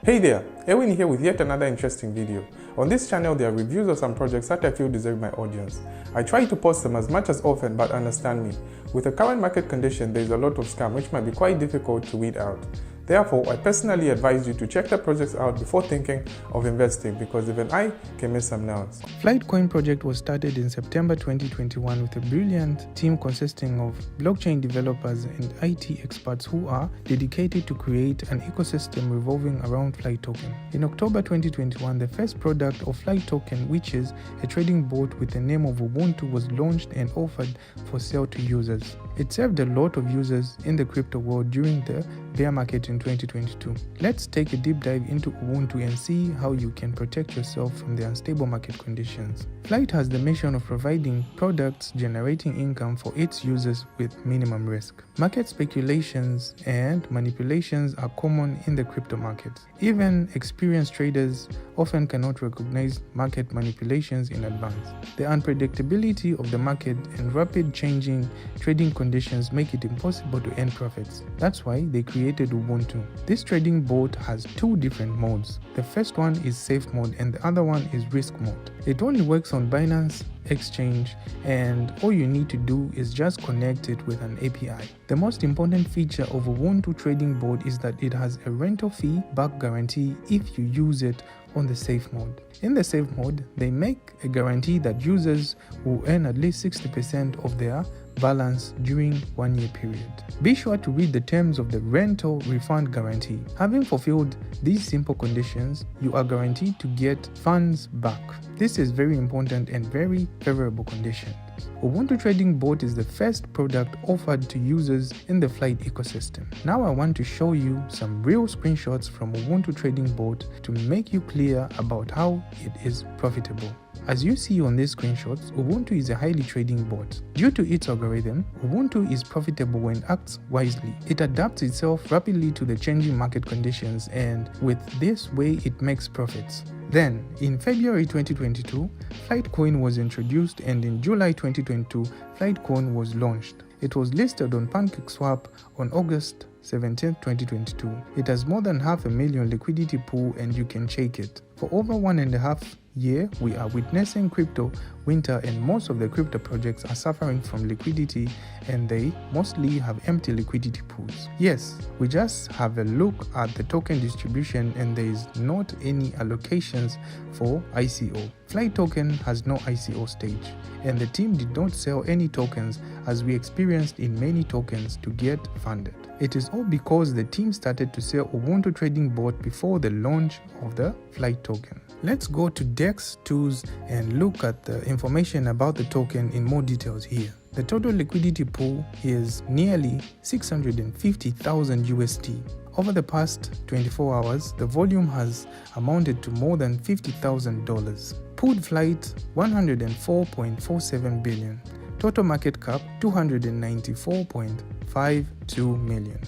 Hey there, Erwin here with yet another interesting video. On this channel there are reviews of some projects that I feel deserve my audience. I try to post them as much as often, but understand me. With the current market condition, there is a lot of scam which might be quite difficult to weed out. Therefore, I personally advise you to check the projects out before thinking of investing, because even I can miss some notes. Flightcoin project was started in September 2021 with a brilliant team consisting of blockchain developers and IT experts who are dedicated to create an ecosystem revolving around Flight Token. In October 2021, the first product of Flight Token, which is a trading bot with the name of Ubuntu, was launched and offered for sale to users. It served a lot of users in the crypto world during the bear market in 2022. Let's take a deep dive into Ubuntu and see how you can protect yourself from the unstable market conditions. Flight has the mission of providing products generating income for its users with minimum risk. Market speculations and manipulations are common in the crypto market. Even experienced traders often cannot recognize market manipulations in advance. The unpredictability of the market and rapid changing trading conditions make it impossible to earn profits. That's why they created Ubuntu. This trading bot has two different modes. The first one is safe mode and the other one is risk mode. It only works on Binance Exchange, and all you need to do is just connect it with an API. The most important feature of Ubuntu trading bot is that it has a rental fee back guarantee if you use it on the safe mode. In the safe mode, they make a guarantee that users will earn at least 60% of their balance during 1 year period. Be sure to read the terms of the rental refund guarantee. Having fulfilled these simple conditions, you are guaranteed to get funds back. This is very important and very favorable condition. Ubuntu Trading Bot is the first product offered to users in the Flight ecosystem. Now I want to show you some real screenshots from Ubuntu Trading Bot to make you clear about how it is profitable. As you see on these screenshots, Ubuntu is a highly trading bot. Due to its algorithm, Ubuntu is profitable when acts wisely. It adapts itself rapidly to the changing market conditions, and with this way it makes profits. Then, in February 2022, Flightcoin was introduced, and in July 2022, Flightcoin was launched. It was listed on PancakeSwap on August 17, 2022. It has more than 500,000 liquidity pool, and you can check it. For over 1.5 years, we are witnessing crypto winter, and most of the crypto projects are suffering from liquidity, and they mostly have empty liquidity pools. Yes, we just have a look at the token distribution, and there is not any allocations for ICO. Flight Token has no ICO stage, and the team did not sell any tokens as we experienced in many tokens to get funded. It is all because the team started to sell Ubuntu Trading Bot before the launch of the Flight Token. Let's go to DEX tools and look at the information about the token in more details here. The total liquidity pool is nearly 650,000 USD. Over the past 24 hours, the volume has amounted to more than $50,000. Pooled flight 104.47 billion. Total market cap $294.52 million.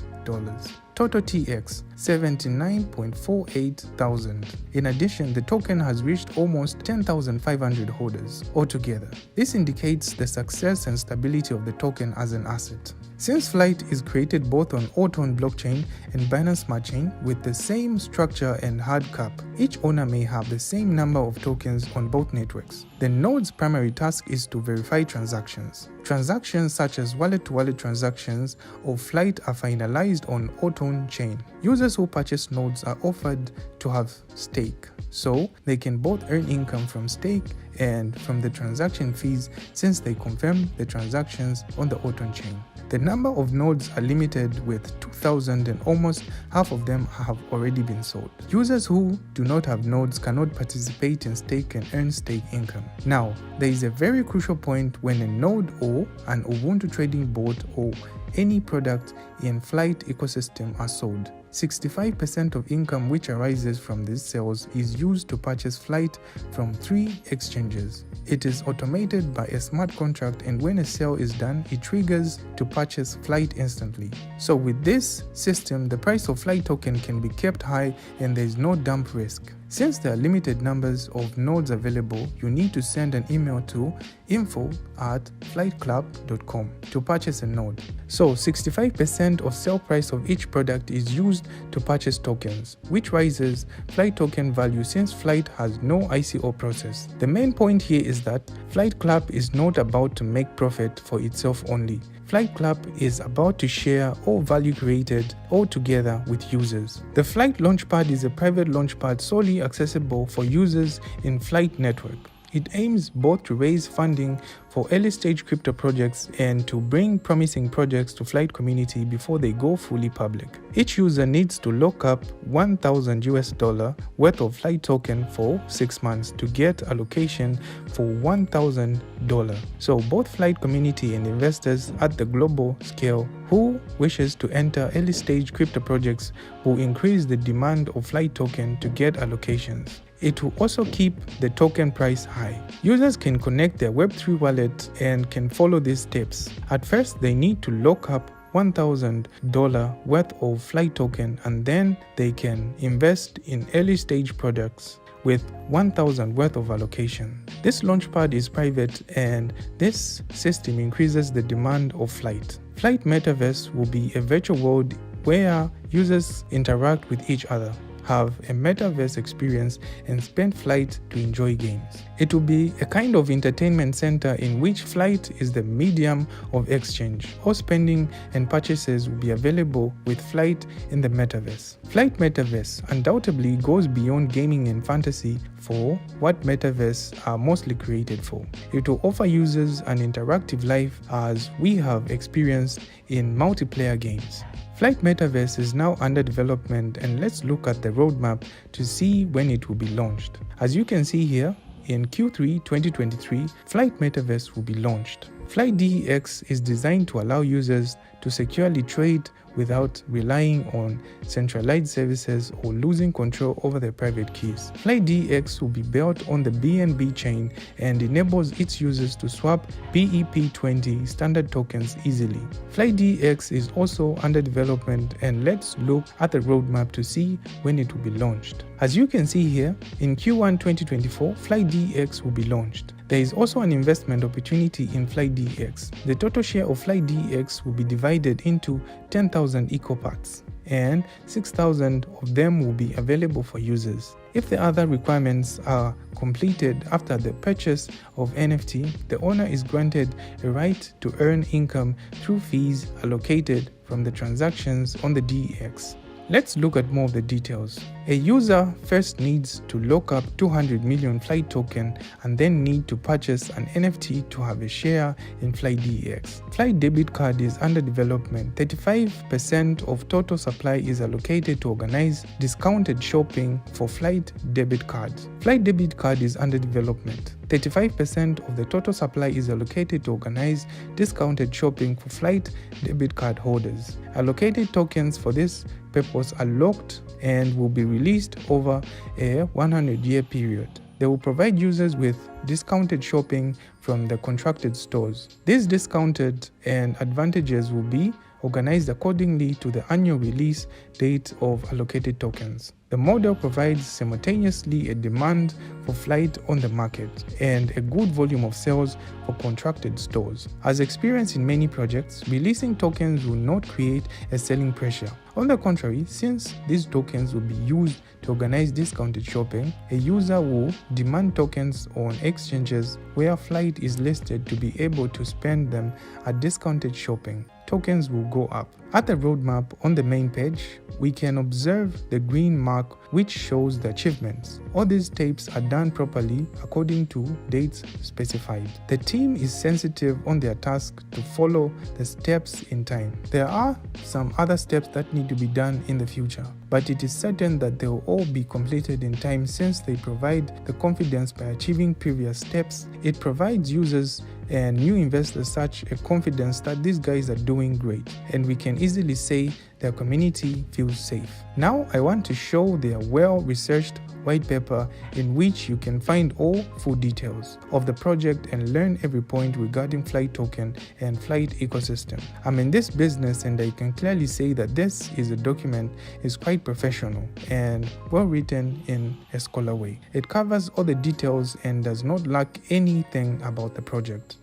Total TX 79.48 thousand. In addition, the token has reached almost 10,500 holders altogether. This indicates the success and stability of the token as an asset. Since Flight is created both on Auton blockchain and Binance Smart Chain with the same structure and hard cap, each owner may have the same number of tokens on both networks. The node's primary task is to verify transactions. Transactions such as wallet-to-wallet transactions of Flight are finalized on Auton chain. Users who purchase nodes are offered to have stake, so they can both earn income from stake and from the transaction fees since they confirm the transactions on the Auton chain. The number of nodes are limited with 2,000, and almost half of them have already been sold. Users who do not have nodes cannot participate in stake and earn stake income. Now, there is a very crucial point when a node or an Ubuntu trading bot or any product in Flight ecosystem are sold. 65% of income which arises from these sales is used to purchase Flight from 3 exchanges. It is automated by a smart contract, and when a sale is done, it triggers to purchase Flight instantly. So with this system, the price of Flight token can be kept high and there is no dump risk. Since there are limited numbers of nodes available, you need to send an email to info@flightclub.com to purchase a node. So 65% of sale price of each product is used to purchase tokens, which raises Flight token value since Flight has no ICO process. The main point here is that Flight Club is not about to make profit for itself only. Flight Club is about to share all value created all together with users. The Flight Launchpad is a private launchpad solely accessible for users in Flight network. It aims both to raise funding for early-stage crypto projects and to bring promising projects to Flight community before they go fully public. Each user needs to lock up $1,000 worth of Flight token for 6 months to get allocation for $1,000. So both Flight community and investors at the global scale who wishes to enter early-stage crypto projects will increase the demand of Flight token to get allocations. It will also keep the token price high. Users can connect their Web3 wallet and can follow these steps. At first, they need to lock up $1,000 worth of Flight token, and then they can invest in early stage products with $1,000 worth of allocation. This launchpad is private, and this system increases the demand of Flight. Flight Metaverse will be a virtual world where users interact with each other, have a metaverse experience, and spend Flight to enjoy games. It will be a kind of entertainment center in which Flight is the medium of exchange. All spending and purchases will be available with Flight in the metaverse. Flight Metaverse undoubtedly goes beyond gaming and fantasy for what metaverse are mostly created for. It will offer users an interactive life as we have experienced in multiplayer games. Flight Metaverse is now under development, and let's look at the roadmap to see when it will be launched. As you can see here, in Q3 2023, Flight Metaverse will be launched. Flight DEX is designed to allow users to securely trade without relying on centralized services or losing control over their private keys. Flight DEX will be built on the BNB chain and enables its users to swap BEP20 standard tokens easily. Flight DEX is also under development, and let's look at the roadmap to see when it will be launched. As you can see here, in Q1 2024, Flight DEX will be launched. There is also an investment opportunity in Flight DEX. The total share of Flight DEX will be divided into 10,000 eco packs, and 6,000 of them will be available for users. If the other requirements are completed after the purchase of NFT, the owner is granted a right to earn income through fees allocated from the transactions on the DEX. Let's look at more of the details. A user first needs to lock up 200 million Flight token and then need to purchase an NFT to have a share in Flight DEX. Flight debit card is under development. 35% of total supply is allocated to organize discounted shopping for Flight debit cards. Flight debit card is under development. 35% of the total supply is allocated to organize discounted shopping for Flight debit card holders. Allocated tokens for this purpose are locked and will be released over a 100-year period. They will provide users with discounted shopping from the contracted stores. These discounted and advantages will be organized accordingly to the annual release date of allocated tokens. The model provides simultaneously a demand for Flight on the market and a good volume of sales for contracted stores. As experienced in many projects, releasing tokens will not create a selling pressure. On the contrary, since these tokens will be used to organize discounted shopping, a user will demand tokens on exchanges where Flight is listed to be able to spend them at discounted shopping. Tokens will go up. At the roadmap on the main page, we can observe the green mark which shows the achievements. All these steps are done properly according to dates specified. The team is sensitive on their task to follow the steps in time. There are some other steps that need to be done in the future, but it is certain that they will all be completed in time since they provide the confidence by achieving previous steps. It provides users and new investors such a confidence that these guys are doing great, and we can can easily say their community feels safe. Now I want to show their well-researched white paper in which you can find all full details of the project and learn every point regarding flight token and flight ecosystem. I'm in this business and I can clearly say that this is a document is quite professional and well written in a scholar way. It covers all the details and does not lack anything about the project.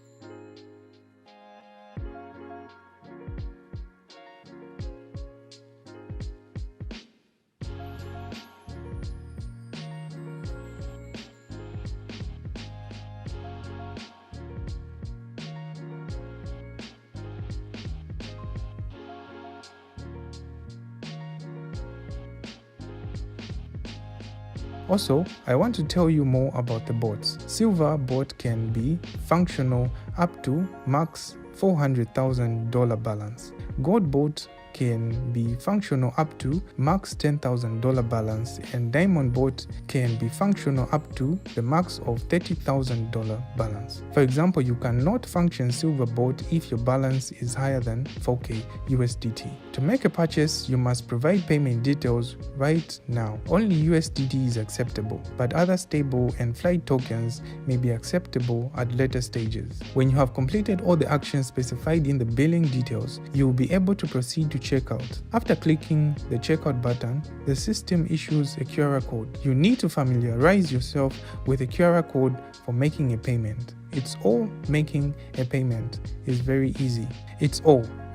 Also, I want to tell you more about the bots. Silver bot can be functional up to max $400,000 balance. Gold bot can be functional up to max $10,000 balance, and diamond bot can be functional up to the max of $30,000 balance. For example, you cannot function silver bot if your balance is higher than 4K USDT. To make a purchase, you must provide payment details right now. Only USDT is acceptable, but other stable and flight tokens may be acceptable at later stages. When you have completed all the actions specified in the billing details, you will be able to proceed to checkout. After clicking the checkout button, the system issues a QR code. You need to familiarize yourself with a QR code for making a payment. Making a payment is very easy.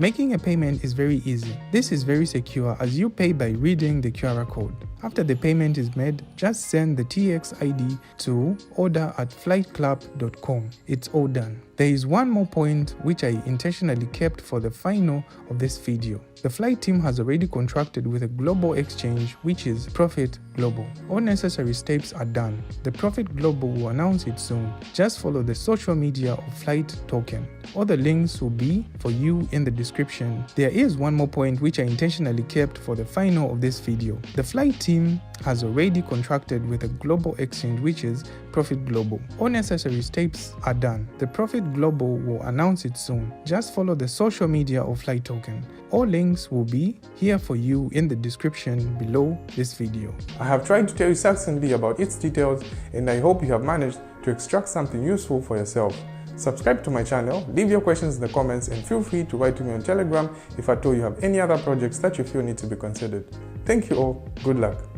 Making a payment is very easy. This is very secure as you pay by reading the QR code. After the payment is made, just send the TX ID to order@flightclub.com. It's all done. There is one more point which I intentionally kept for the final of this video. The flight team has already contracted with a global exchange which is Profit Global. All necessary steps are done. The Profit Global will announce it soon. Just follow the social media of Flight Token. All the links will be for you in the description. There is one more point which I intentionally kept for the final of this video. The flight team has already contracted with a global exchange which is Profit Global. All necessary steps are done. The Profit Global will announce it soon. Just follow the social media of Flight Token. All links will be here for you in the description below this video. I have tried to tell you succinctly about its details, and I hope you have managed to extract something useful for yourself. Subscribe to my channel, leave your questions in the comments, and feel free to write to me on Telegram if at all you have any other projects that you feel need to be considered. Thank you all, good luck.